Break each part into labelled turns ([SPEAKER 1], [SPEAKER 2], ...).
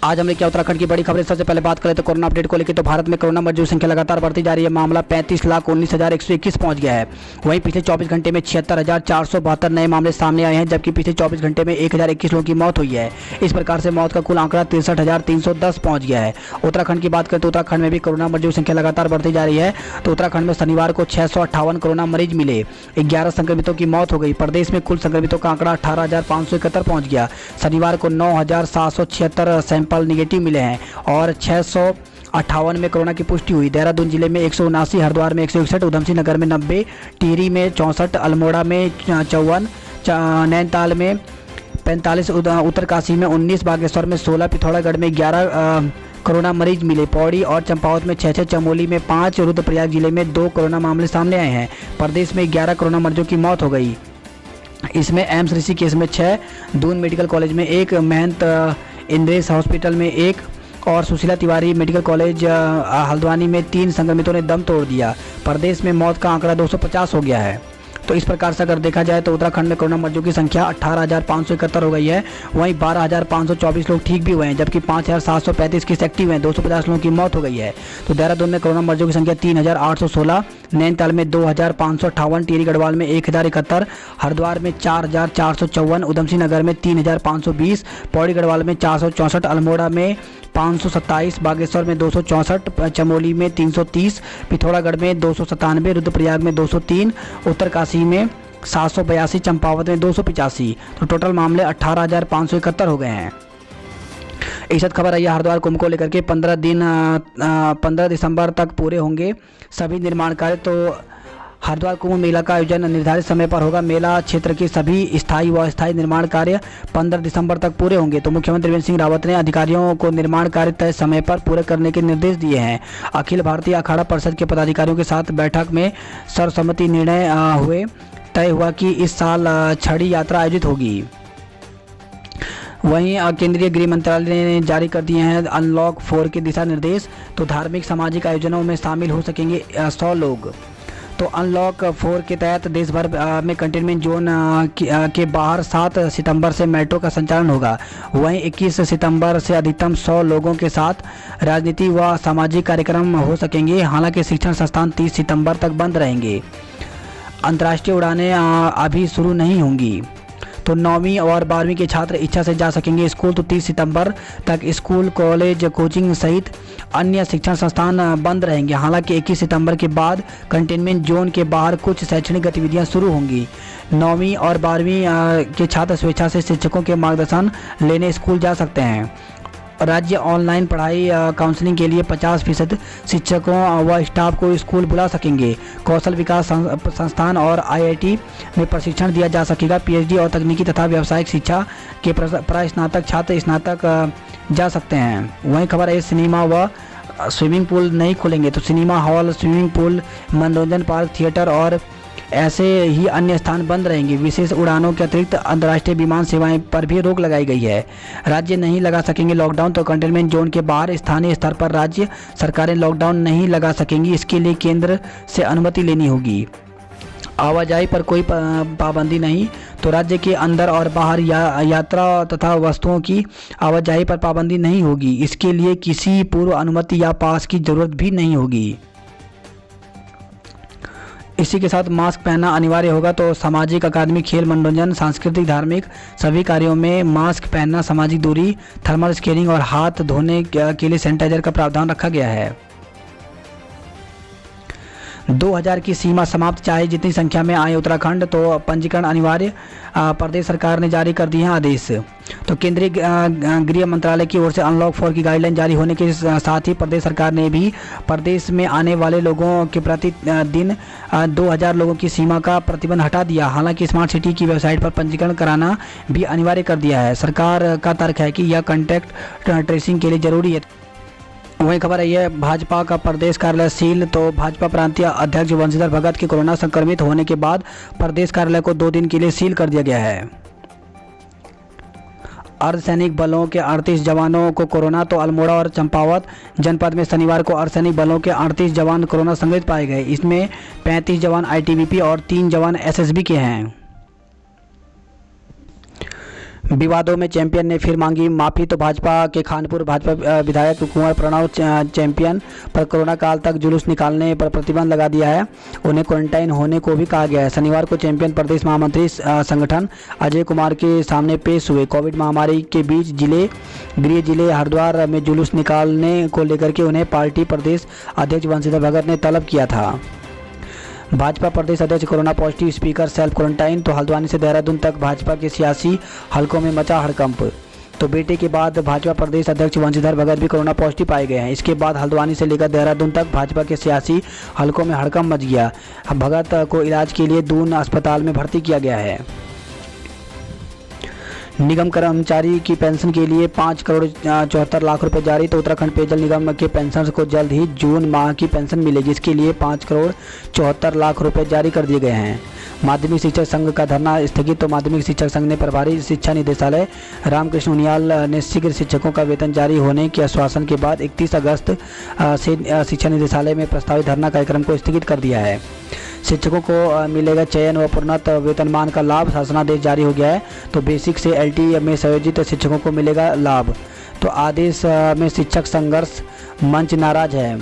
[SPEAKER 1] आज हमने क्या उत्तराखंड की बड़ी खबरें। सबसे पहले बात करें तो कोरोना अपडेट को लेकर, तो भारत में कोरोना मरीजों की संख्या लगातार बढ़ती जा रही है। मामला 35,19,121 पहुंच गया है। वहीं पिछले 24 घंटे में 76,472 नए मामले सामने आए हैं, जबकि पिछले 24 घंटे में 1,021 लोगों की मौत हुई है। इस प्रकार से मौत का कुल आंकड़ा 63,310 पहुंच गया है। उत्तराखंड की बात करें तो उत्तराखंड में भी कोरोना मरीजों की संख्या लगातार बढ़ती जा रही है। तो उत्तराखंड में शनिवार को 658 कोरोना मरीज मिले, 11 संक्रमितों की मौत हो गई। प्रदेश में कुल संक्रमितों का आंकड़ा 18,571 पहुंच गया। शनिवार को 9,776 सैंपल निगेटिव मिले हैं और 658 में कोरोना की पुष्टि हुई। देहरादून जिले में 179, हरिद्वार में 161, उधमसिंह नगर में 90, टिहरी में 64, अल्मोड़ा में 54, नैनीताल में 45, उत्तरकाशी में 19, बागेश्वर में 16, पिथौरागढ़ में 11 कोरोना मरीज मिले। पौड़ी और चंपावत में 6, चमोली में 5, रुद्रप्रयाग जिले में 2 कोरोना मामले सामने आए हैं। प्रदेश में 11 कोरोना मरीजों की मौत हो गई। इसमें एम्स ऋषिकेश में 6, दून मेडिकल कॉलेज में 1, महंत इंद्रेश हॉस्पिटल में 1 और सुशीला तिवारी मेडिकल कॉलेज हल्द्वानी में 3 संक्रमितों ने दम तोड़ दिया। प्रदेश में मौत का आंकड़ा 250 हो गया है। तो इस प्रकार से अगर देखा जाए तो उत्तराखंड में कोरोना मरीजों की संख्या 18,571 हो गई है। वहीं 12,524 लोग ठीक भी हुए हैं, जबकि 5,735 केस एक्टिव हैं। 250 लोगों की मौत हो गई है। तो देहरादून में कोरोना मरीजों की संख्या 3,816, नैनीताल में 2,558, टिहरी गढ़वाल में 1,071, हरिद्वार में 4,454, उधमसिंह नगर में 3,520, पौड़ी गढ़वाल में 464, अल्मोड़ा में 527, बागेश्वर में 264, चमोली में 330, पिथौरागढ़ में 297, रुद्रप्रयाग में 203, उत्तरकाशी में 782, चंपावत में 285। तो टोटल मामले 18,571 हो गए हैं। एक साथ खबर आई है हरिद्वार कुंभ को लेकर के 15 दिसंबर तक पूरे होंगे सभी निर्माण कार्य। तो हरिद्वार कुंभ मेला का आयोजन निर्धारित समय पर होगा। मेला क्षेत्र के सभी स्थायी व अस्थायी निर्माण कार्य 15 दिसंबर तक पूरे होंगे। तो मुख्यमंत्री त्रिवेंद्र सिंह रावत ने अधिकारियों को निर्माण कार्य तय समय पर पूरे करने के निर्देश दिए हैं। अखिल भारतीय अखाड़ा परिषद के पदाधिकारियों के साथ बैठक में सर्वसम्मति निर्णय तय हुआ कि इस साल छड़ी यात्रा आयोजित होगी। वहीं केंद्रीय गृह मंत्रालय ने जारी कर दिए हैं अनलॉक 4 के दिशा निर्देश। तो धार्मिक सामाजिक आयोजनों में शामिल हो सकेंगे 100 लोग। तो अनलॉक 4 के तहत देश भर में कंटेनमेंट जोन के बाहर 7 सितंबर से मेट्रो का संचालन होगा। वहीं 21 सितंबर से अधिकतम 100 लोगों के साथ राजनीति व सामाजिक कार्यक्रम हो सकेंगे। हालांकि शिक्षण संस्थान 30 सितंबर तक बंद रहेंगे। अंतर्राष्ट्रीय उड़ानें अभी शुरू नहीं होंगी। तो 9वीं और 12वीं के छात्र इच्छा से जा सकेंगे स्कूल। तो 30 सितंबर तक स्कूल, कॉलेज, कोचिंग सहित अन्य शिक्षण संस्थान बंद रहेंगे। हालांकि 21 सितंबर के बाद कंटेनमेंट जोन के बाहर कुछ शैक्षणिक गतिविधियां शुरू होंगी। 9वीं और 12वीं के छात्र स्वेच्छा से शिक्षकों के मार्गदर्शन लेने स्कूल जा सकते हैं। राज्य ऑनलाइन पढ़ाई काउंसलिंग के लिए 50% शिक्षकों व स्टाफ को स्कूल बुला सकेंगे। कौशल विकास संस्थान और IIT में प्रशिक्षण दिया जा सकेगा। PhD और तकनीकी तथा व्यावसायिक शिक्षा के प्रास्नातक छात्र स्नातक जा सकते हैं। वहीं खबर है सिनेमा व स्विमिंग पूल नहीं खुलेंगे। तो सिनेमा हॉल, स्विमिंग पूल, मनोरंजन पार्क, थिएटर और ऐसे ही अन्य स्थान बंद रहेंगे। विशेष उड़ानों के अतिरिक्त अंतर्राष्ट्रीय विमान सेवाएं पर भी रोक लगाई गई है। राज्य नहीं लगा सकेंगे लॉकडाउन। तो कंटेनमेंट जोन के बाहर स्थानीय स्तर पर राज्य सरकारें लॉकडाउन नहीं लगा सकेंगी। इसके लिए केंद्र से अनुमति लेनी होगी। आवाजाही पर कोई पाबंदी नहीं। तो राज्य के अंदर और बाहर यात्रा तथा वस्तुओं की आवाजाही पर पाबंदी नहीं होगी। इसके लिए किसी पूर्व अनुमति या पास की जरूरत भी नहीं होगी। इसी के साथ मास्क पहनना अनिवार्य होगा। तो सामाजिक, अकादमिक, खेल, मनोरंजन, सांस्कृतिक, धार्मिक सभी कार्यों में मास्क पहनना, सामाजिक दूरी, थर्मल स्कैनिंग और हाथ धोने के लिए सैनिटाइजर का प्रावधान रखा गया है। 2000 की सीमा समाप्त, चाहे जितनी संख्या में आए उत्तराखंड। तो पंजीकरण अनिवार्य, प्रदेश सरकार ने जारी कर दिए हैं आदेश। तो केंद्रीय गृह मंत्रालय की ओर से अनलॉक 4 की गाइडलाइन जारी होने के साथ ही प्रदेश सरकार ने भी प्रदेश में आने वाले लोगों के प्रति दिन 2000 लोगों की सीमा का प्रतिबंध हटा दिया। हालांकि स्मार्ट सिटी की वेबसाइट पर पंजीकरण कराना भी अनिवार्य कर दिया है। सरकार का तर्क है कि यह कॉन्टैक्ट ट्रेसिंग के लिए जरूरी है। वहीं खबर आई है भाजपा का प्रदेश कार्यालय सील। तो भाजपा प्रांतीय अध्यक्ष वंशीधर भगत के कोरोना संक्रमित होने के बाद प्रदेश कार्यालय को 2 दिन के लिए सील कर दिया गया है। अर्धसैनिक बलों के 38 जवानों को कोरोना। तो अल्मोड़ा और चंपावत जनपद में शनिवार को अर्धसैनिक बलों के 38 जवान कोरोना संक्रमित पाए गए। इसमें 35 जवान ITBP और 3 जवान SSB के हैं। विवादों में चैंपियन ने फिर मांगी माफी। तो भाजपा के खानपुर भाजपा विधायक कुंवर प्रणव चैंपियन पर कोरोना काल तक जुलूस निकालने पर प्रतिबंध लगा दिया है। उन्हें क्वारंटाइन होने को भी कहा गया है। शनिवार को चैंपियन प्रदेश महामंत्री संगठन अजय कुमार के सामने पेश हुए। कोविड महामारी के बीच गृह जिले हरिद्वार में जुलूस निकालने को लेकर के उन्हें पार्टी प्रदेश अध्यक्ष बंशीधर भगत ने तलब किया था। भाजपा प्रदेश अध्यक्ष corona positive, speaker self quarantine. तो हल्द्वानी से देहरादून तक भाजपा के सियासी हलकों में मचा हड़कंप। तो बेटे के बाद भाजपा प्रदेश अध्यक्ष बंशीधर भगत भी कोरोना पॉजिटिव पाए गए हैं। इसके बाद हल्द्वानी से लेकर देहरादून तक भाजपा के सियासी हलकों में हड़कंप मच गया। भगत को इलाज के लिए दून अस्पताल में भर्ती किया गया है। निगम कर्मचारी की पेंशन के लिए 5 करोड़ 74 लाख रुपए जारी। तो उत्तराखंड पेयजल निगम के पेंशनर्स को जल्द ही जून माह की पेंशन मिलेगी। इसके लिए 5 करोड़ 74 लाख रुपए जारी कर दिए गए हैं। माध्यमिक शिक्षक संघ का धरना स्थगित। तो माध्यमिक शिक्षक संघ ने प्रभारी शिक्षा निदेशालय रामकृष्ण उनियाल ने शीघ्र शिक्षकों का वेतन जारी होने के आश्वासन के बाद 31 अगस्त से शिक्षा निदेशालय में प्रस्तावित धरना कार्यक्रम को स्थगित कर दिया है। शिक्षकों को मिलेगा चयन व प्रोन्नत वेतनमान का लाभ। शासनादेश जारी हो गया है। तो बेसिक से एलटी में संयोजित शिक्षकों को मिलेगा लाभ। तो आदेश में शिक्षक संघर्ष मंच नाराज है।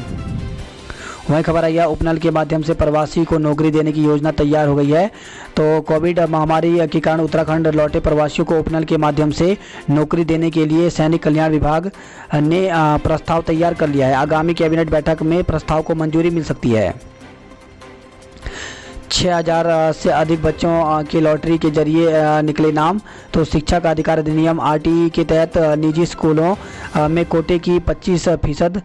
[SPEAKER 1] वहीं खबर आई है उपनल के माध्यम से प्रवासी को नौकरी देने की योजना तैयार हो गई है। तो कोविड महामारी के कारण उत्तराखंड लौटे प्रवासियों को उपनल के माध्यम से नौकरी देने के लिए सैनिक कल्याण विभाग ने प्रस्ताव तैयार कर लिया है। आगामी कैबिनेट बैठक में प्रस्ताव को मंजूरी मिल सकती है। 6000 से अधिक बच्चों के लॉटरी के जरिए निकले नाम। तो शिक्षा का अधिकार अधिनियम आरटीई के तहत निजी स्कूलों में कोटे की 25%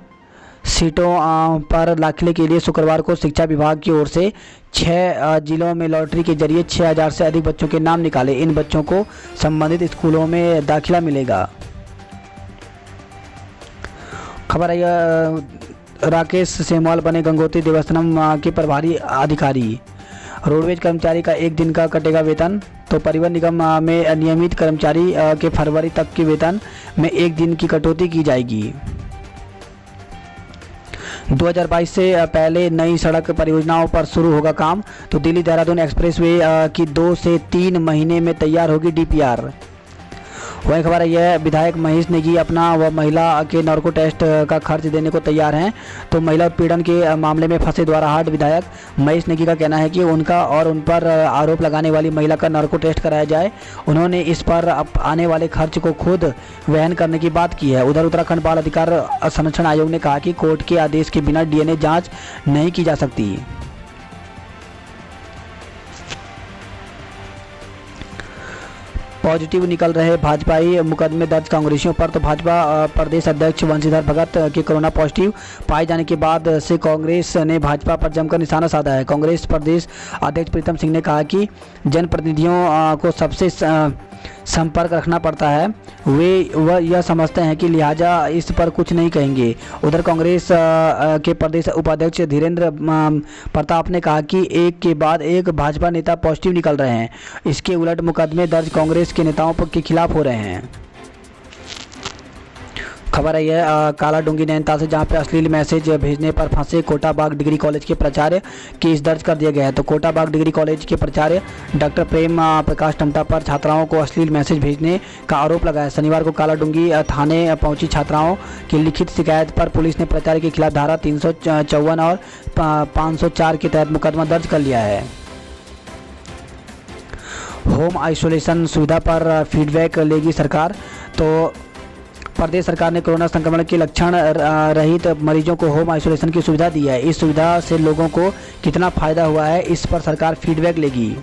[SPEAKER 1] सीटों पर दाखिले के लिए शुक्रवार को शिक्षा विभाग की ओर से 6 जिलों में लॉटरी के जरिए 6000 से अधिक बच्चों के नाम निकाले। इन बच्चों को संबंधित स्कूलों में दाखिला मिलेगा। खबर आई राकेश सेमवाल बने गंगोत्री देवस्थानम के प्रभारी अधिकारी। रोडवेज कर्मचारी का 1 दिन का कटेगा वेतन। तो परिवहन निगम में नियमित कर्मचारी के फरवरी तक के वेतन में 1 दिन की कटौती की जाएगी। 2022 से पहले नई सड़क परियोजनाओं पर शुरू होगा काम। तो दिल्ली देहरादून एक्सप्रेसवे की 2 से 3 महीने में तैयार होगी डीपीआर। वही खबर है विधायक महेश नेगी अपना व महिला के नार्को टेस्ट का खर्च देने को तैयार हैं। तो महिला उत्पीड़न के मामले में फंसे द्वाराहाट विधायक महेश नेगी का कहना है कि उनका और उन पर आरोप लगाने वाली महिला का नार्को टेस्ट कराया जाए। उन्होंने इस पर आने वाले खर्च को खुद वहन करने की बात की है। उधर उत्तराखंड बाल अधिकार संरक्षण आयोग ने कहा कि कोर्ट के आदेश के बिना डीएनए जाँच नहीं की जा सकती। पॉजिटिव निकल रहे भाजपाई मुकदमे दर्ज कांग्रेसियों पर। तो भाजपा प्रदेश अध्यक्ष बंशीधर भगत के कोरोना पॉजिटिव पाए जाने के बाद से कांग्रेस ने भाजपा पर जमकर निशाना साधा है। कांग्रेस प्रदेश अध्यक्ष प्रीतम सिंह ने कहा कि जनप्रतिनिधियों को सबसे संपर्क रखना पड़ता है। वह यह समझते हैं कि लिहाजा इस पर कुछ नहीं कहेंगे। उधर कांग्रेस के प्रदेश उपाध्यक्ष धीरेन्द्र प्रताप ने कहा कि एक के बाद एक भाजपा नेता पॉजिटिव निकल रहे हैं। इसके उलट मुकदमे दर्ज कांग्रेस के नेताओं के खिलाफ हो रहे हैं। खबर आई है कालाडूंगी नैनीताल से, जहां पे अश्लील मैसेज भेजने पर फंसे कोटाबाग डिग्री कॉलेज के प्राचार्य केस दर्ज कर दिया गया है। तो कोटाबाग डिग्री कॉलेज के प्राचार्य डॉक्टर प्रेम प्रकाश टमटा पर छात्राओं को अश्लील मैसेज भेजने का आरोप लगा है। शनिवार को कालाडूंगी थाने पहुंची छात्राओं की लिखित शिकायत पर पुलिस ने प्राचार्य के खिलाफ धारा 354 और 504 के तहत मुकदमा दर्ज कर लिया है। होम आइसोलेशन सुविधा पर फीडबैक लेगी सरकार। तो प्रदेश सरकार ने कोरोना संक्रमण के लक्षण रहित मरीजों को होम आइसोलेशन की सुविधा दी है। इस सुविधा से लोगों को कितना फायदा हुआ है, इस पर सरकार फीडबैक लेगी।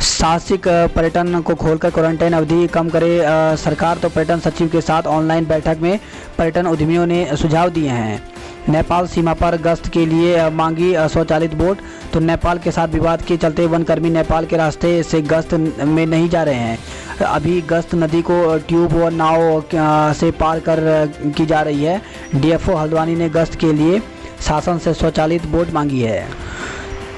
[SPEAKER 1] साहसिक पर्यटन को खोलकर क्वारंटाइन अवधि कम करे सरकार। तो पर्यटन सचिव के साथ ऑनलाइन बैठक में पर्यटन उद्यमियों ने सुझाव दिए हैं। नेपाल सीमा पर गश्त के लिए मांगी स्वचालित बोट। तो नेपाल के साथ विवाद के चलते वनकर्मी नेपाल के रास्ते से गश्त में नहीं जा रहे हैं। अभी गश्त नदी को ट्यूब व नाव से पार कर की जा रही है। डीएफओ हल्द्वानी ने गश्त के लिए शासन से स्वचालित बोट मांगी है।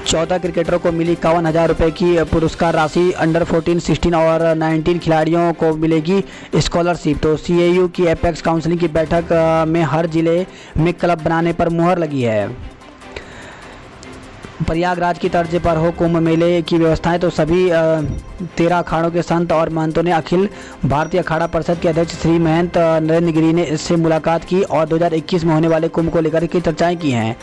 [SPEAKER 1] 14 क्रिकेटरों को मिली 51,000 रुपये की पुरस्कार राशि। अंडर 14, 16 और 19 खिलाड़ियों को मिलेगी स्कॉलरशिप। तो सीएयू की एपेक्स काउंसिलिंग की बैठक में हर जिले में क्लब बनाने पर मुहर लगी है। प्रयागराज की तर्ज पर हो कुंभ मेले की व्यवस्थाएं, तो सभी 13 अखाड़ों के संत और महंतों ने अखिल भारतीय अखाड़ा परिषद के अध्यक्ष श्री महंत नरेंद्र गिरी ने इससे मुलाकात की और 2021 में होने वाले कुंभ को लेकर के चर्चाएं की हैं।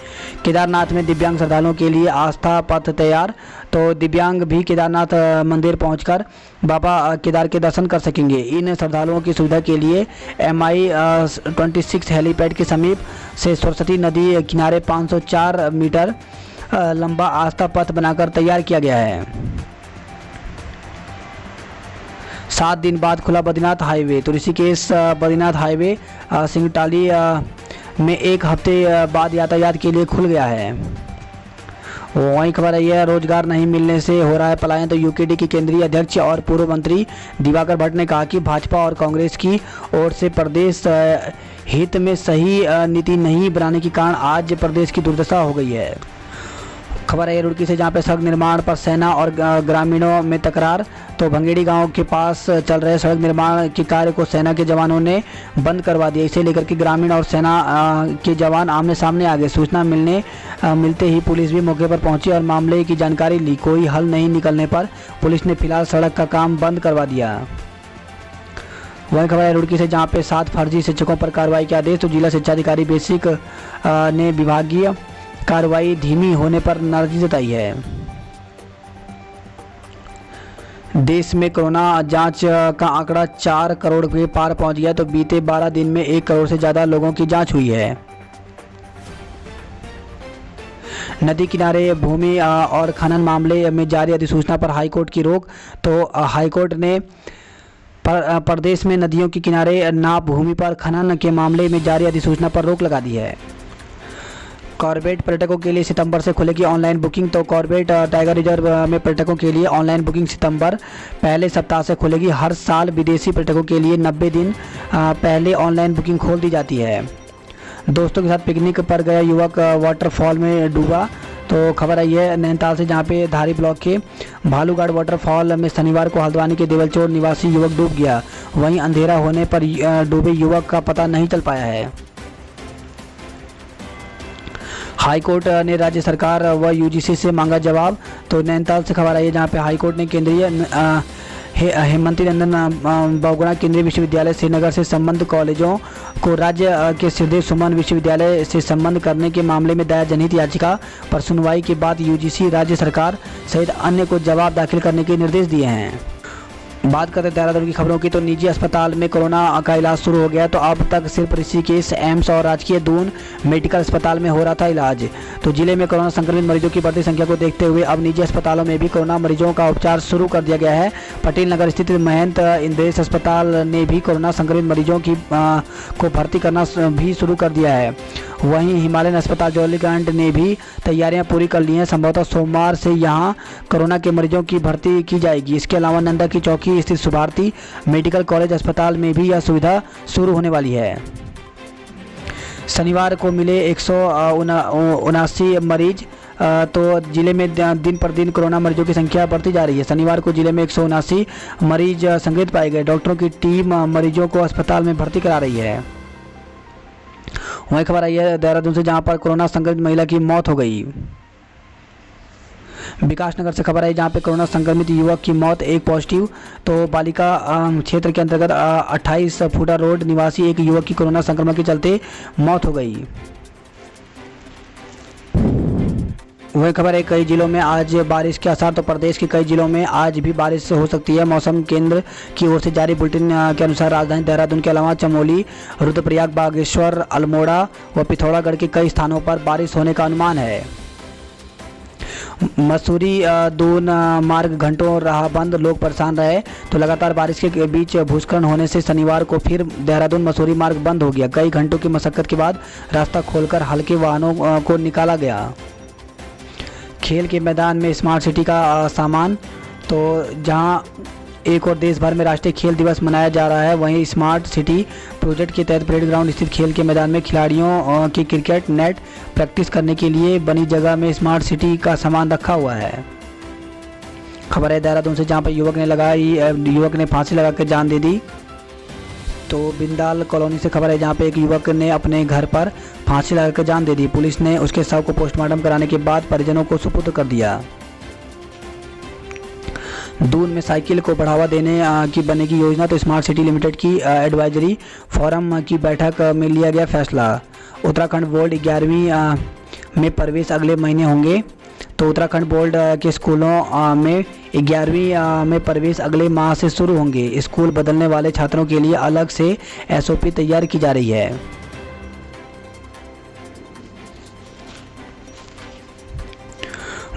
[SPEAKER 1] केदारनाथ में दिव्यांग श्रद्धालुओं के लिए आस्था पथ तैयार, तो दिव्यांग भी केदारनाथ मंदिर पहुंचकर बाबा केदार के दर्शन कर सकेंगे। इन श्रद्धालुओं की सुविधा के लिए MI-26 हेलीपैड के समीप से सरस्वती नदी किनारे 504 मीटर लंबा आस्था पथ बनाकर तैयार किया गया है। 7 दिन बाद खुला बद्रीनाथ हाईवे, तो ऋषिकेश बद्रीनाथ हाईवे सिंगटाली में 1 हफ्ते बाद यातायात के लिए खुल गया है। वहीं खबर आई है, रोजगार नहीं मिलने से हो रहा है पलायन, तो यूकेडी के केंद्रीय अध्यक्ष और पूर्व मंत्री दिवाकर भट्ट ने कहा कि भाजपा और कांग्रेस की ओर से प्रदेश हित में सही नीति नहीं बनाने के कारण आज प्रदेश की दुर्दशा हो गई है। खबर है रुड़की से, जहां पे सड़क निर्माण पर सेना और ग्रामीणों में तकरार, तो भंगेड़ी गांव के पास चल रहे सड़क निर्माण के कार्य को सेना के जवानों ने बंद करवा दिया। इसे लेकर के ग्रामीण और सेना के जवान आमने सामने आ गए। सूचना मिलते ही पुलिस भी मौके पर पहुंची और मामले की जानकारी ली। कोई हल नहीं निकलने पर पुलिस ने फिलहाल सड़क का काम बंद करवा दिया। वही खबर है रुड़की से, जहाँ पे 7 फर्जी शिक्षकों पर कार्रवाई के आदेश, तो जिला शिक्षा अधिकारी बेसिक ने विभागीय कार्रवाई धीमी होने पर नाराजगी जताई है। देश में कोरोना जांच का आंकड़ा 4 करोड़ के पार पहुंच गया, तो बीते 12 दिन में 1 करोड़ से ज़्यादा लोगों की जांच हुई है। नदी किनारे भूमि और खनन मामले में जारी अधिसूचना पर हाईकोर्ट की रोक, तो हाईकोर्ट ने प्रदेश में नदियों के किनारे नाप भूमि पर खनन के मामले में जारी अधिसूचना पर रोक लगा दी है। कॉर्बेट पर्यटकों के लिए सितंबर से खुलेगी ऑनलाइन बुकिंग, तो कॉर्बेट टाइगर रिजर्व में पर्यटकों के लिए ऑनलाइन बुकिंग सितंबर पहले सप्ताह से खुलेगी। हर साल विदेशी पर्यटकों के लिए 90 दिन पहले ऑनलाइन बुकिंग खोल दी जाती है। दोस्तों के साथ पिकनिक पर गया युवक वाटरफॉल में डूबा, तो खबर आई है नैनीताल से, जहां पे धारी ब्लॉक के भालूगढ़ वाटरफॉल में शनिवार को हल्द्वानी के देवलचोर निवासी युवक डूब गया। वहीं अंधेरा होने पर डूबे युवक का पता नहीं चल पाया है। हाईकोर्ट ने राज्य सरकार व यूजीसी से मांगा जवाब, तो नैनीताल से खबर आई है, जहाँ पे हाईकोर्ट ने केंद्रीय हेमंती नंदन बहुगुणा केंद्रीय विश्वविद्यालय श्रीनगर से संबद्ध कॉलेजों को राज्य के श्रीदेव सुमन विश्वविद्यालय से संबद्ध करने के मामले में दायर जनहित याचिका पर सुनवाई के बाद यूजीसी राज्य सरकार सहित अन्य को जवाब दाखिल करने के निर्देश दिए हैं। बात करते हैं देहरादून की खबरों की, तो निजी अस्पताल में कोरोना का इलाज शुरू हो गया। तो अब तक सिर्फ ऋषिकेश एम्स और राजकीय दून मेडिकल अस्पताल में हो रहा था इलाज। तो जिले में कोरोना संक्रमित मरीजों की बढ़ती संख्या को देखते हुए अब निजी अस्पतालों में भी कोरोना मरीजों का उपचार शुरू कर दिया गया है। पटेल नगर स्थित महंत इंद्रेश अस्पताल ने भी कोरोना संक्रमित मरीजों को भर्ती करना भी शुरू कर दिया है। वहीं हिमालयन अस्पताल जौलीग्रांट ने भी तैयारियां पूरी कर ली हैं। संभवतः सोमवार से यहां कोरोना के मरीजों की भर्ती की जाएगी। इसके अलावा नंदा की चौकी स्थित सुभारती मेडिकल कॉलेज अस्पताल में भी यह सुविधा शुरू होने वाली है। शनिवार को मिले 179 मरीज, तो जिले में दिन पर दिन कोरोना मरीजों की संख्या बढ़ती जा रही है। शनिवार को जिले में 179 मरीज संक्रमित पाए गए। डॉक्टरों की टीम मरीजों को अस्पताल में भर्ती करा रही है। वहीं खबर आई है देहरादून से, जहां पर कोरोना संक्रमित महिला की मौत हो गई। विकासनगर से खबर आई, जहां पे कोरोना संक्रमित युवक की मौत, एक पॉजिटिव। तो बालिका क्षेत्र के अंतर्गत 28 फूटा रोड निवासी एक युवक की कोरोना संक्रमण के चलते मौत हो गई। वही खबर है कई जिलों में आज बारिश के आसार, तो प्रदेश के कई जिलों में आज भी बारिश हो सकती है। मौसम केंद्र की ओर से जारी बुलेटिन के अनुसार राजधानी देहरादून के अलावा चमोली, रुद्रप्रयाग, बागेश्वर, अल्मोड़ा व पिथौरागढ़ के कई स्थानों पर बारिश होने का अनुमान है। मसूरी दून मार्ग घंटों रहा बंद, लोग परेशान रहे। तो लगातार बारिश के बीच भूस्खलन होने से शनिवार को फिर देहरादून मसूरी मार्ग बंद हो गया। कई घंटों की मशक्कत के बाद रास्ता खोलकर हल्के वाहनों को निकाला गया। खेल के मैदान में स्मार्ट सिटी का सामान, तो जहां एक और देश भर में राष्ट्रीय खेल दिवस मनाया जा रहा है, वहीं स्मार्ट सिटी प्रोजेक्ट के तहत परेड ग्राउंड स्थित खेल के मैदान में खिलाड़ियों की क्रिकेट नेट प्रैक्टिस करने के लिए बनी जगह में स्मार्ट सिटी का सामान रखा हुआ है। खबर है देहरादून से, जहां पर युवक ने फांसी लगाकर जान दे दी। तो बिंदाल कॉलोनी से खबर है जहां पे एक युवक ने अपने घर पर फांसी लगाकर जान दे दी। पुलिस ने उसके शव को पोस्टमार्टम कराने के बाद परिजनों को सुपुर्द कर दिया। दून में साइकिल को बढ़ावा देने की बनेगी योजना, तो स्मार्ट सिटी लिमिटेड की एडवाइजरी फोरम की बैठक में लिया गया फैसला। उत्तराखंड बोर्ड 11वीं में प्रवेश अगले महीने होंगे। तो उत्तराखंड बोर्ड के स्कूलों में 11वीं में प्रवेश अगले माह से शुरू होंगे। स्कूल बदलने वाले छात्रों के लिए अलग से एसओपी तैयार की जा रही है।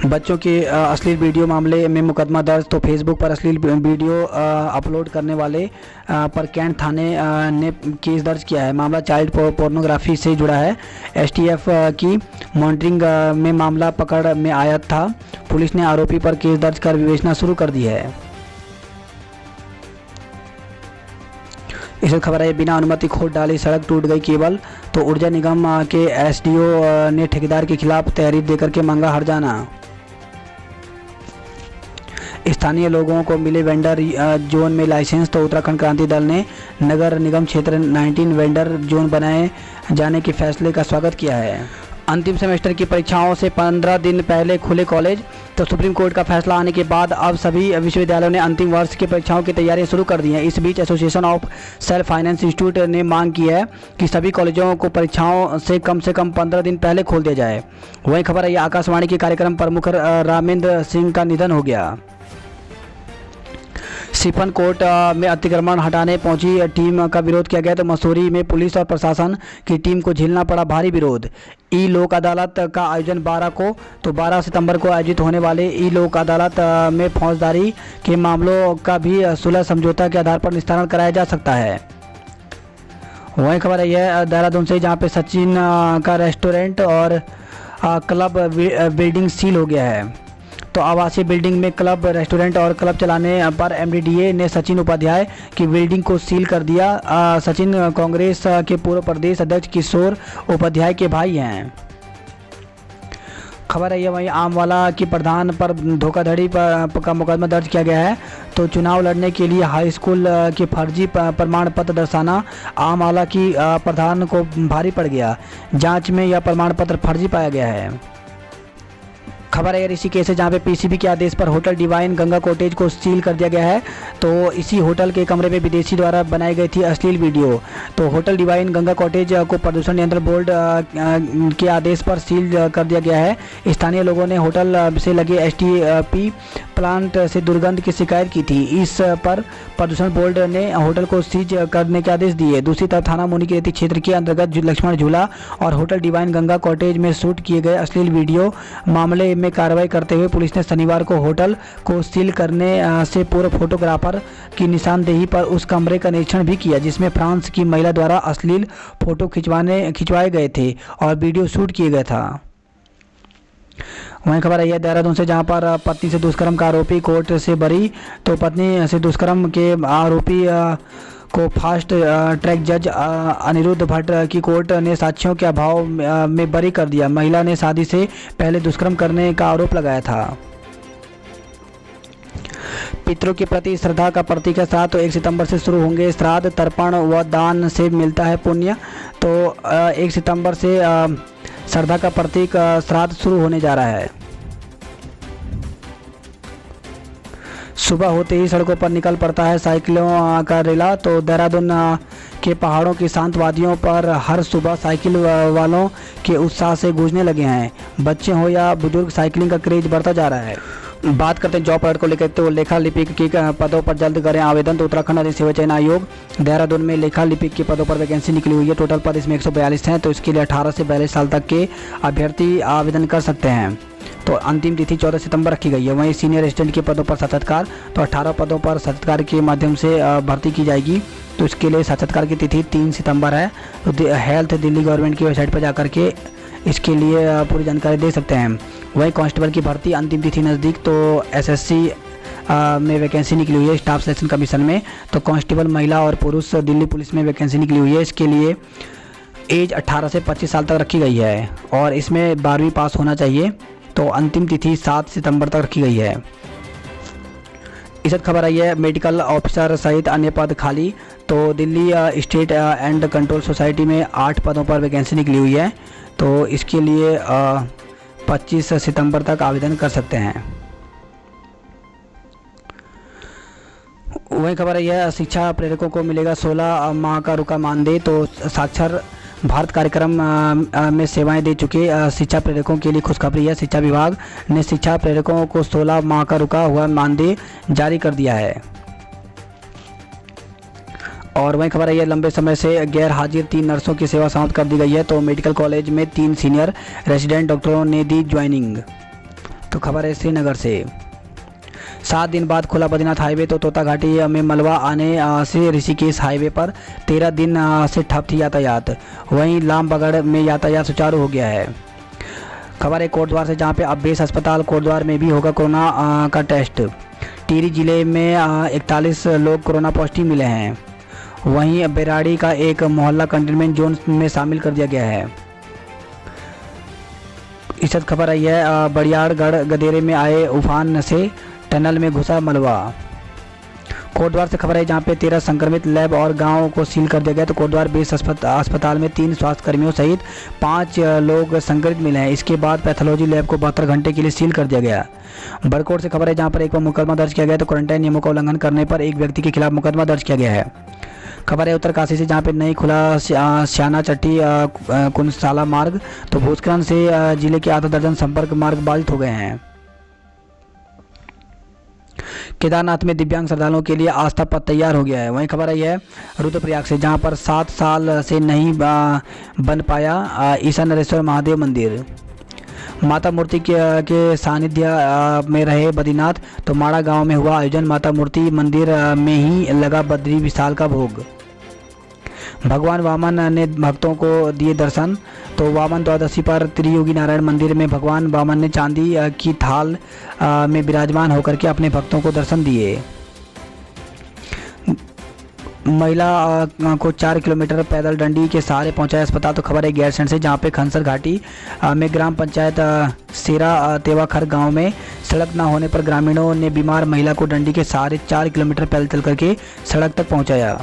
[SPEAKER 1] बच्चों के अश्लील वीडियो मामले में मुकदमा दर्ज, तो फेसबुक पर अश्लील वीडियो अपलोड करने वाले पर कैंट थाने ने केस दर्ज किया है। मामला चाइल्ड पोर्नोग्राफी से जुड़ा है। एसटीएफ की मॉनिटरिंग में मामला पकड़ में आया था। पुलिस ने आरोपी पर केस दर्ज कर विवेचना शुरू कर दी है। इस खबर है बिना अनुमति खोद डाली सड़क टूट गई केबल, तो ऊर्जा निगम के एसडीओ ने ठेकेदार के खिलाफ तहरीर देकर के मांगा हर्जाना। स्थानीय लोगों को मिले वेंडर जोन में लाइसेंस, तो उत्तराखंड क्रांति दल ने नगर निगम क्षेत्र 19 वेंडर जोन बनाए जाने के फैसले का स्वागत किया है। अंतिम सेमेस्टर की परीक्षाओं से 15 दिन पहले खुले कॉलेज, तो सुप्रीम कोर्ट का फैसला आने के बाद अब सभी विश्वविद्यालयों ने अंतिम वर्ष की परीक्षाओं की तैयारियां शुरू कर दी हैं। इस बीच association of self finance institute ने मांग की है कि सभी कॉलेजों को परीक्षाओं से कम 15 दिन पहले खोल दिया जाए। वहीं खबर है आकाशवाणी के कार्यक्रम प्रमुख रामेंद्र सिंह का निधन हो गया। सिफन कोर्ट में अतिक्रमण हटाने पहुंची टीम का विरोध किया गया, तो मसूरी में पुलिस और प्रशासन की टीम को झेलना पड़ा भारी विरोध। ई लोक अदालत का आयोजन 12 सितंबर को आयोजित होने वाले ई लोक अदालत में फौजदारी के मामलों का भी सुलह समझौता के आधार पर निस्तारण कराया जा सकता है। वही खबर है यह देहरादून से, जहां पे सचिन का रेस्टोरेंट और क्लब बिल्डिंग सील हो गया है। तो आवासीय बिल्डिंग में क्लब, रेस्टोरेंट और क्लब चलाने पर एमडीडीए ने सचिन उपाध्याय की बिल्डिंग को सील कर दिया। सचिन कांग्रेस के पूर्व प्रदेश अध्यक्ष किशोर उपाध्याय के भाई हैं। खबर है ये वहीं आमवाला की प्रधान पर धोखाधड़ी का मुकदमा दर्ज किया गया है। तो चुनाव लड़ने के लिए हाई स्कूल के फर्जी प्रमाण पत्र दर्शाना आमवाला की प्रधान को भारी पड़ गया। जांच में यह प्रमाण पत्र फर्जी पाया गया है। खबर है ऋषिकेश है, जहाँ पे पीसीबी के आदेश पर होटल डिवाइन गंगा कॉटेज को सील कर दिया गया है। तो इसी होटल के कमरे में विदेशी द्वारा बनाई गई थी अश्लील वीडियो। तो होटल डिवाइन गंगा कॉटेज को प्रदूषण नियंत्रण बोर्ड के आदेश पर सील कर दिया गया है। स्थानीय लोगों ने होटल से लगे एसटीपी प्लांट से दुर्गंध की शिकायत की थी। इस पर प्रदूषण बोर्ड ने होटल को सीज करने के आदेश दिए। दूसरी तरफ थाना मुनीकेती क्षेत्र के अंतर्गत लक्ष्मण झूला और होटल डिवाइन गंगा कॉटेज में शूट किए गए अश्लील वीडियो मामले में कार्रवाई करते हुए पुलिस ने शनिवार को होटल को सील करने से पूर्व फोटोग्राफर की निशानदेही पर उस कमरे का निरीक्षण भी किया जिसमें फ्रांस की महिला द्वारा अश्लील फोटो खिंचवाए गए थे और वीडियो शूट किया गया था। वहीं खबर है देहरादून से, जहां पर पत्नी से दुष्कर्म का आरोपी कोर्ट से बरी। तो पत्नी से दुष्कर्म के आरोपी को फास्ट ट्रैक जज अनिरुद्ध भट्ट की कोर्ट ने साक्ष्यों के अभाव में बरी कर दिया। महिला ने शादी से पहले दुष्कर्म करने का आरोप लगाया था। पितरों के प्रति श्रद्धा का प्रतीक है श्राद्ध, तो 1 सितंबर से शुरू होंगे श्राद्ध। तर्पण व दान से मिलता है पुण्य। तो 1 सितंबर से श्रद्धा का प्रतीक श्राद्ध शुरू होने जा रहा है। सुबह होते ही सड़कों पर निकल पड़ता है साइकिलों का रेला। तो देहरादून के पहाड़ों की शांत वादियों पर हर सुबह साइकिल वालों के उत्साह से गूंजने लगे हैं। बच्चे हो या बुजुर्ग, साइकिलिंग का क्रेज बढ़ता जा रहा है। बात करते हैं जॉब अलर्ट को लेकर, तो लेखा लिपिक के पदों पर जल्द करें आवेदन। तो उत्तराखंड अधिक सेवा चयन आयोग देहरादून में लेखा लिपिक के पदों पर वैकेंसी निकली हुई है। टोटल पद इसमें 142 हैं। तो इसके लिए 18 से 42 साल तक के अभ्यर्थी आवेदन कर सकते हैं। तो अंतिम तिथि 14 सितंबर रखी गई है। वहीं सीनियर असिस्टेंट के पदों पर साक्षात्कार, तो 18 पदों पर साक्षात्कार के माध्यम से भर्ती की जाएगी। तो इसके लिए साक्षात्कार की तिथि 3 सितंबर है। तो हेल्थ दिल्ली गवर्नमेंट की वेबसाइट पर जाकर के इसके लिए पूरी जानकारी दे सकते हैं। वहीं कांस्टेबल की भर्ती अंतिम तिथि नज़दीक, तो एसएससी में वैकेंसी निकली हुई है स्टाफ सिलेक्शन कमीशन में। तो कांस्टेबल महिला और पुरुष दिल्ली पुलिस में वैकेंसी निकली हुई है। इसके लिए एज 18 से 25 साल तक रखी गई है और इसमें 12वीं पास होना चाहिए। तो अंतिम तिथि 7 सितंबर तक रखी गई है। इस खबर आई है मेडिकल ऑफिसर सहित अन्य पद खाली। तो Delhi state and control society में 8 पदों पर वैकेंसी निकली हुई है। तो इसके लिए 25 सितंबर तक आवेदन कर सकते हैं। वही खबर है शिक्षा प्रेरकों को मिलेगा 16 माह का रुका मानदेय। तो साक्षर भारत कार्यक्रम में सेवाएं दे चुके शिक्षा प्रेरकों के लिए खुशखबरी है। शिक्षा विभाग ने शिक्षा प्रेरकों को 16 माह का रुका हुआ मानदेय जारी कर दिया है। और वही खबर है लंबे समय से गैर हाजिर 3 नर्सों की सेवा समाप्त कर दी गई है। तो मेडिकल कॉलेज में 3 सीनियर रेजिडेंट डॉक्टरों ने दी ज्वाइनिंग। तो खबर है श्रीनगर से 7 दिन बाद खुला बद्रीनाथ हाईवे। तो तोता घाटी में मलबा आने से ऋषिकेश हाईवे पर 13 दिन से ठप थी यातायात। वहीं लामबगड़ में यातायात सुचारू हो गया है। खबर है कोटद्वार से, जहां पे अब बेस अस्पताल कोटद्वार में भी होगा कोरोना का टेस्ट। टिहरी जिले में 41 लोग कोरोना पॉजिटिव मिले हैं। वहीं बेराड़ी का एक मोहल्ला कंटेनमेंट जोन में शामिल कर दिया गया है। इस खबर आई है बड़ियाड़गढ़ गदेरे में आए उफान से टनल में घुसा मलबा। कोटद्वार से खबर है जहां पे 13 संक्रमित लैब और गांव को सील कर दिया गया। तो कोटद्वार बेस अस्पताल में 3 स्वास्थ्यकर्मियों सहित 5 लोग संक्रमित मिले हैं। इसके बाद पैथोलॉजी लैब को 72 घंटे के लिए सील कर दिया गया। बड़कोट से खबर है जहां पर एक पर मुकदमा दर्ज किया गया। तो क्वारंटाइन नियमों का उल्लंघन करने पर एक व्यक्ति के खिलाफ मुकदमा दर्ज किया गया है। खबर है उत्तरकाशी से, जहां पे नई खुला श्याना चट्टी कुंसाला मार्ग। तो भूस्खलन से जिले के आधा दर्जन संपर्क मार्ग बाधित हो गए हैं। केदारनाथ में दिव्यांग श्रद्धालुओं के लिए आस्था पथ तैयार हो गया है। वहीं खबर आई है रुद्रप्रयाग से, जहां पर 7 साल से नहीं बन पाया ईशानेश्वर महादेव मंदिर। माता मूर्ति के सानिध्य में रहे बद्रीनाथ। तो माड़ा गांव में हुआ आयोजन। माता मूर्ति मंदिर में ही लगा बद्री विशाल का भोग। भगवान वामन ने भक्तों को दिए दर्शन। तो वामन द्वादशी पर त्रियोगी नारायण मंदिर में भगवान वामन ने चांदी की थाल में विराजमान होकर के अपने भक्तों को दर्शन दिए। महिला को 4 किलोमीटर पैदल डंडी के सहारे पहुंचाया अस्पताल। तो खबर है गैरसैंण से, जहां पे खनसर घाटी में ग्राम पंचायत सेरा तेवाखर गांव में सड़क न होने पर ग्रामीणों ने बीमार महिला को डंडी के सहारे 4 किलोमीटर पैदल चल करके सड़क तक पहुंचाया।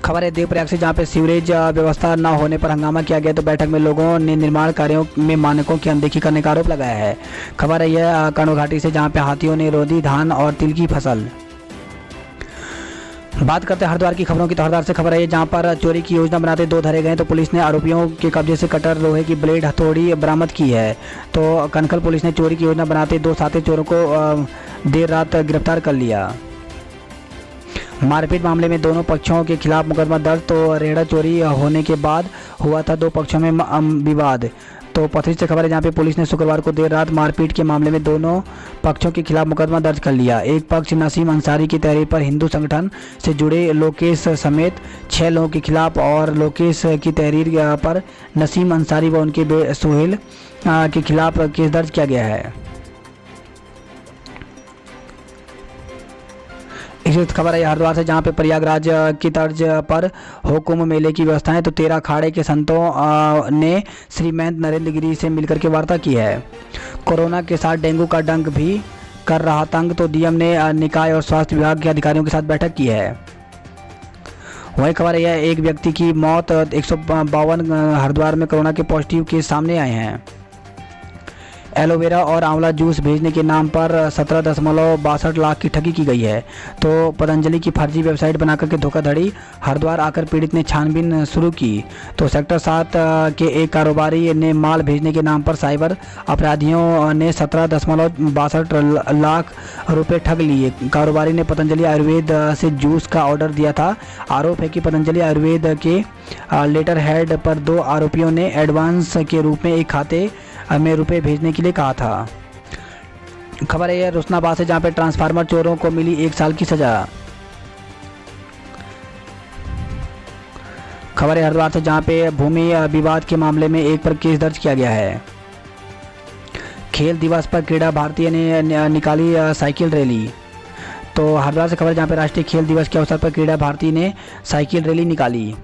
[SPEAKER 1] खबर है देवप्रयाग से, जहां पे सीवरेज व्यवस्था न होने पर हंगामा किया गया। तो बैठक में लोगों ने निर्माण कार्यों में मानकों की अनदेखी करने का आरोप लगाया है। खबर है यह कण्व घाटी से, जहां पे हाथियों ने रोधी धान और तिल की फसल। बात करते हैं हरिद्वार की खबरों की। तो हरिद्वार से खबर है जहां पर चोरी की योजना बनाते 2 धरे गए। तो पुलिस ने आरोपियों के कब्जे से कटर, लोहे की ब्लेड, हथौड़ी बरामद की है। तो कनखल पुलिस ने चोरी की योजना बनाते 2 साथी चोरों को देर रात गिरफ्तार कर लिया। मारपीट मामले में दोनों पक्षों के खिलाफ मुकदमा दर्ज। तो रेहड़ा चोरी होने के बाद हुआ था 2 पक्षों में विवाद। तो पथरी से खबर है जहां पे पुलिस ने शुक्रवार को देर रात मारपीट के मामले में दोनों पक्षों के खिलाफ मुकदमा दर्ज कर लिया। एक पक्ष नसीम अंसारी की तहरीर पर हिंदू संगठन से जुड़े लोकेश समेत 6 लोगों के खिलाफ और लोकेश की तहरीर पर नसीम अंसारी व उनके सोहेल के खिलाफ केस दर्ज किया गया है। इसी खबर है हरिद्वार से, जहां पे प्रयागराज की तर्ज पर हो कुंभ मेले की व्यवस्थाएं। तो 13 अखाड़े के संतों ने श्री महंत नरेंद्र गिरी से मिलकर के वार्ता की है। कोरोना के साथ डेंगू का डंक भी कर रहा तंग। तो डीएम ने निकाय और स्वास्थ्य विभाग के अधिकारियों के साथ बैठक की है। वही खबर है एक व्यक्ति की मौत। 152 हरिद्वार में कोरोना के पॉजिटिव केस सामने आए हैं। एलोवेरा और आंवला जूस भेजने के नाम पर 17.62 लाख की ठगी की गई है। तो पतंजलि की फर्जी वेबसाइट बनाकर के धोखाधड़ी। हरिद्वार आकर पीड़ित ने छानबीन शुरू की। तो सेक्टर 7 के एक कारोबारी ने माल भेजने के नाम पर साइबर अपराधियों ने 17.62 लाख रुपए ठग लिए। कारोबारी ने पतंजलि आयुर्वेद से जूस का ऑर्डर दिया था। आरोप है कि पतंजलि आयुर्वेद के लेटर हेड पर 2 आरोपियों ने एडवांस के रूप में एक खाते में रुपए भेजने के लिए कहा था। खबर है रोशनाबाद से, जहां पे ट्रांसफार्मर चोरों को मिली 1 साल की सजा। खबर है हरिद्वार से, जहां पे भूमि विवाद के मामले में एक पर केस दर्ज किया गया है। खेल दिवस पर क्रीड़ा भारती ने निकाली साइकिल रैली। तो हरिद्वार से खबर, जहां पे राष्ट्रीय खेल दिवस के अवसर पर क्रीड़ा भारती ने साइकिल रैली निकाली।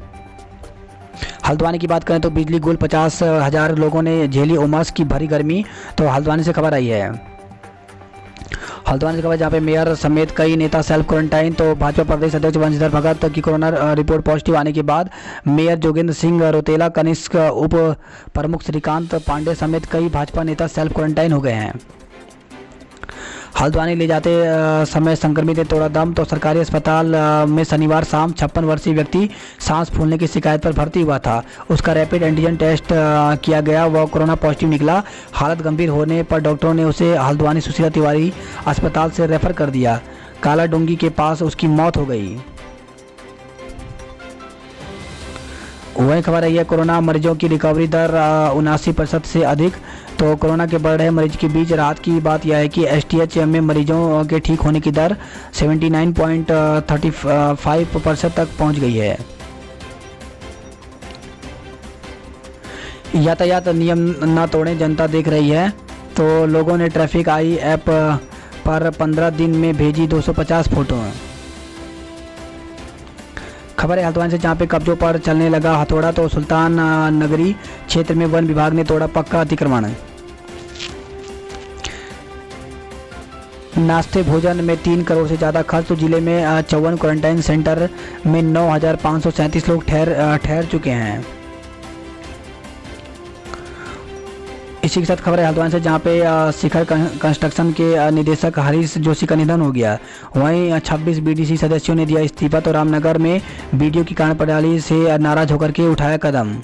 [SPEAKER 1] हल्द्वानी की बात करें तो बिजली गुल 50,000 लोगों ने झेली उमस की भरी गर्मी। तो हल्द्वानी से खबर आई है। हल्द्वानी से खबर जहाँ पे मेयर समेत कई नेता सेल्फ क्वारंटाइन। तो भाजपा प्रदेश अध्यक्ष वंशीधर भगत की कोरोना रिपोर्ट पॉजिटिव आने के बाद मेयर जोगेंद्र सिंह रोतेला, कनिष्क उप प्रमुख श्रीकांत पांडे समेत कई भाजपा नेता सेल्फ क्वारंटाइन हो गए हैं। हल्द्वानी ले जाते समय संक्रमित ने तोड़ा दम। तो सरकारी अस्पताल में शनिवार शाम 56 वर्षीय व्यक्ति सांस फूलने की शिकायत पर भर्ती हुआ था। उसका रैपिड एंटीजन टेस्ट किया गया, वह कोरोना पॉजिटिव निकला। हालत गंभीर होने पर डॉक्टरों ने उसे हल्द्वानी सुशीला तिवारी अस्पताल से रेफर कर दिया। काला डूंगी के पास उसकी मौत हो गई। वही खबर है कोरोना मरीजों की रिकवरी दर 79% से अधिक। तो कोरोना के बढ़ रहे मरीज के बीच राहत की बात यह है कि एसटीएच में मरीजों के ठीक होने की दर 79.35% तक पहुंच गई है। यातायात नियम न तोड़ें, जनता देख रही है। तो लोगों ने ट्रैफिक आई ऐप पर 15 दिन में भेजी 250 फोटो। खबर है हल्द्वानी से जहाँ पे कब्जों पर चलने लगा हथौड़ा। तो सुल्तान नगरी क्षेत्र में वन विभाग ने तोड़ा पक्का अतिक्रमण। नाश्ते भोजन में 3 करोड़ से ज़्यादा खर्च। तो जिले में 54 क्वारंटाइन सेंटर में 9,537 लोग ठहर चुके हैं। इसी के साथ खबर है हल्द्वानी से जहाँ पे शिखर कंस्ट्रक्शन के निदेशक हरीश जोशी का निधन हो गया। वहीं 26 बीडीसी सदस्यों ने दिया इस्तीफा। तो रामनगर में बीडीओ की कार्यप्रणाली से नाराज होकर के उठाया कदम।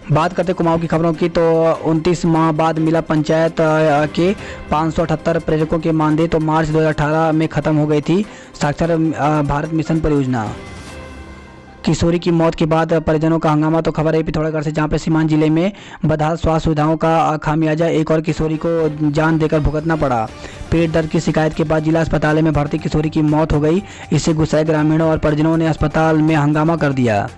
[SPEAKER 1] बात करते कुमाऊं की खबरों की। तो 29 माह बाद मिला पंचायत के 578 प्रेरकों के मानदेय। तो मार्च 2018 में खत्म हो गई थी साक्षर भारत मिशन परियोजना। किशोरी की मौत के बाद परिजनों का हंगामा। तो खबर है पिथौरागढ़ से जहां पे सीमांत जिले में बदहाल स्वास्थ्य सुविधाओं का खामियाजा, एक और किशोरी को जान देकर भुगतना पड़ा। पेट दर्द की शिकायत के बाद जिला अस्पताल में भर्ती किशोरी की मौत हो गई। इससे गुस्साए ग्रामीणों और परिजनों ने अस्पताल में हंगामा कर दिया।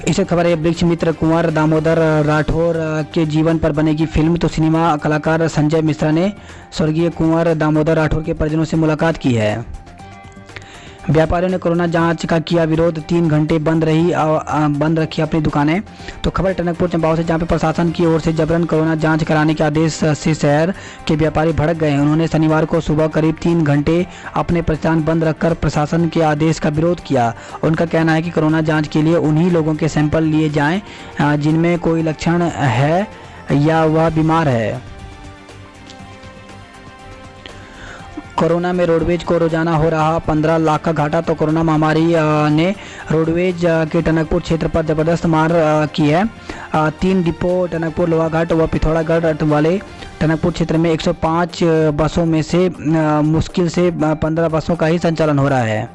[SPEAKER 1] इसे खबर है वृक्ष मित्र कुंवर दामोदर राठौर के जीवन पर बनेगी फिल्म। तो सिनेमा कलाकार संजय मिश्रा ने स्वर्गीय कुंवर दामोदर राठौर के परिजनों से मुलाकात की है। व्यापारियों ने कोरोना जांच का किया विरोध, 3 घंटे बंद रखी अपनी दुकानें। तो खबर टनकपुर चंपावत से जहां पे प्रशासन की ओर से जबरन कोरोना जांच कराने के आदेश से शहर के व्यापारी भड़क गए। उन्होंने शनिवार को सुबह करीब 3 घंटे अपने प्रतिष्ठान बंद रखकर प्रशासन के आदेश का विरोध किया। उनका कहना है कि कोरोना जाँच के लिए उन्हीं लोगों के सैंपल लिए जाएँ जिनमें कोई लक्षण है या वह बीमार है। कोरोना में रोडवेज को रोजाना हो रहा 15 लाख का घाटा। तो कोरोना महामारी ने रोडवेज के टनकपुर क्षेत्र पर जबरदस्त मार की है। 3 डिपो टनकपुर, लोहाघाट व पिथौरागढ़ वाले टनकपुर क्षेत्र में 105 बसों में से मुश्किल से 15 बसों का ही संचालन हो रहा है।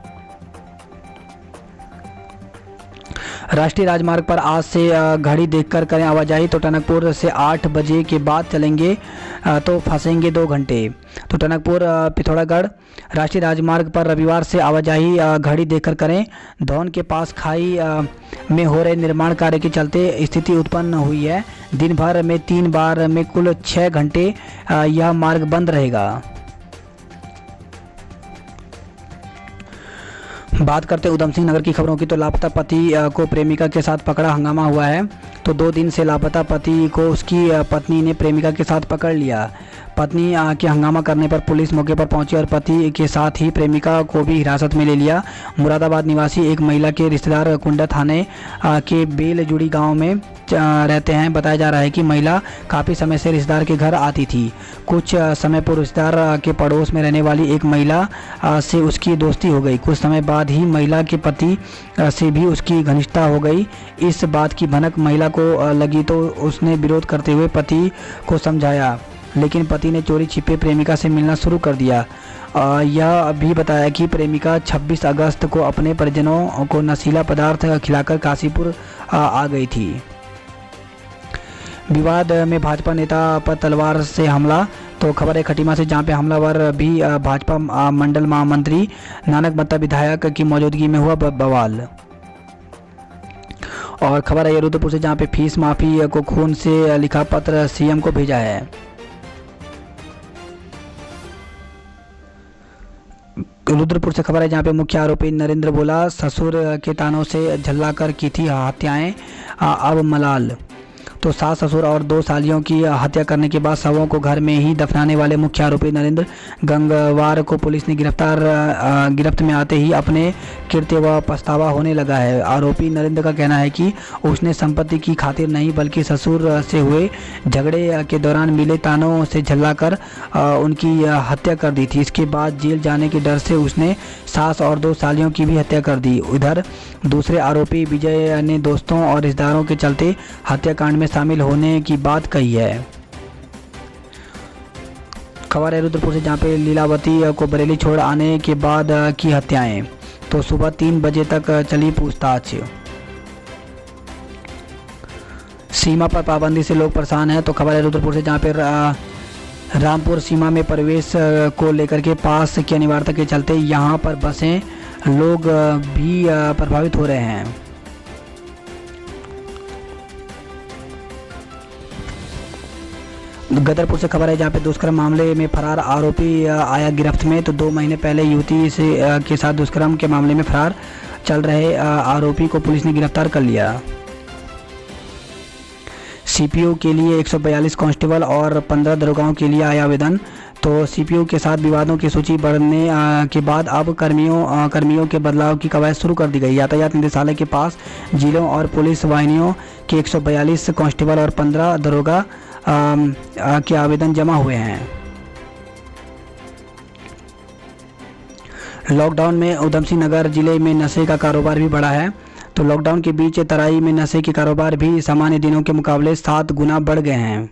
[SPEAKER 1] राष्ट्रीय राजमार्ग पर आज से घड़ी देखकर करें आवाजाही। तो टनकपुर से 8 बजे के बाद चलेंगे तो फंसेंगे 2 घंटे। तो टनकपुर पिथौरागढ़ राष्ट्रीय राजमार्ग पर रविवार से आवाजाही घड़ी देखकर करें। धौन के पास खाई में हो रहे निर्माण कार्य के चलते स्थिति उत्पन्न हुई है। दिन भर में 3 बार में कुल 6 घंटे यह मार्ग बंद रहेगा। बात करते उधम सिंह नगर की खबरों की। तो लापता पति को प्रेमिका के साथ पकड़ा, हंगामा हुआ है। तो 2 दिन से लापता पति को उसकी पत्नी ने प्रेमिका के साथ पकड़ लिया। पत्नी के हंगामा करने पर पुलिस मौके पर पहुंची और पति के साथ ही प्रेमिका को भी हिरासत में ले लिया। मुरादाबाद निवासी एक महिला के रिश्तेदार कुंडा थाने के बेलजुड़ी गांव में रहते हैं। बताया जा रहा है कि महिला काफ़ी समय से रिश्तेदार के घर आती थी। कुछ समय पूर्व रिश्तेदार के पड़ोस में रहने वाली एक महिला से उसकी दोस्ती हो गई। कुछ समय बाद ही महिला के पति से भी उसकी घनिष्ठता हो गई। इस बात की भनक महिला को लगी तो उसने विरोध करते हुए पति को समझाया, लेकिन पति ने चोरी छिपे प्रेमिका से मिलना शुरू कर दिया। यह भी बताया कि प्रेमिका 26 अगस्त को अपने परिजनों को नशीला पदार्थ खिलाकर काशीपुर आ गई थी। विवाद में भाजपा नेता पर तलवार से हमला। तो खबर है खटीमा से जहां पे हमलावर भी भाजपा मंडल महामंत्री नानक मत्ता विधायक की मौजूदगी में हुआ बवाल। और खबर है रुद्रपुर से जहां पे फीस माफी को खून से लिखा पत्र सीएम को भेजा है। रुद्रपुर से खबर है जहां पे मुख्य आरोपी नरेंद्र बोला ससुर के तानों से झल्लाकर की थी हत्याएं, अब मलाल। तो सास ससुर और 2 सालियों की हत्या करने के बाद शवों को घर में ही दफनाने वाले मुख्य आरोपी नरेंद्र गंगवार को पुलिस ने गिरफ्त में आते ही अपने कृत्य व पछतावा होने लगा है। आरोपी नरेंद्र का कहना है कि उसने संपत्ति की खातिर नहीं बल्कि ससुर से हुए झगड़े के दौरान मिले तानों से झल्लाकर उनकी हत्या कर दी थी। इसके बाद जेल जाने के डर से उसने सास और 2 सालियों की भी हत्या कर दी। उधर दूसरे आरोपी विजय ने दोस्तों और रिश्तेदारों के चलते हत्याकांड में शामिल होने की बात कही है। खबर है रुद्रपुर से जहां पे लीलावती को बरेली छोड़ आने के बाद की हत्याएं। तो सुबह 3 बजे तक चली पूछताछ। सीमा पर पाबंदी से लोग परेशान हैं। तो खबर है रुद्रपुर से जहां पे रामपुर सीमा में प्रवेश को लेकर के पास की अनिवार्यता के चलते यहां पर बसें लोग भी प्रभावित हो रहे हैं। गदरपुर से खबर है जहां पे दुष्कर्म मामले में फरार आरोपी आया गिरफ्त में। तो 2 महीने पहले युवती से के साथ दुष्कर्म के मामले में फरार चल रहे आरोपी को पुलिस ने गिरफ्तार कर लिया। सीपीओ के लिए 142 कांस्टेबल और 15 दरोगाओं के लिए आया आवेदन। तो सीपीओ के साथ विवादों की सूची बढ़ने के बाद अब कर्मियों के बदलाव की कवायद शुरू कर दी गई। यातायात निदेशालय के पास जिलों और पुलिस वाहिनियों के 142 कांस्टेबल और 15 दरोगा के आवेदन जमा हुए हैं। लॉकडाउन में उधमसिंह नगर जिले में नशे का कारोबार भी बढ़ा है। तो लॉकडाउन के बीच तराई में नशे के कारोबार भी सामान्य दिनों के मुकाबले 7 गुना बढ़ गए हैं।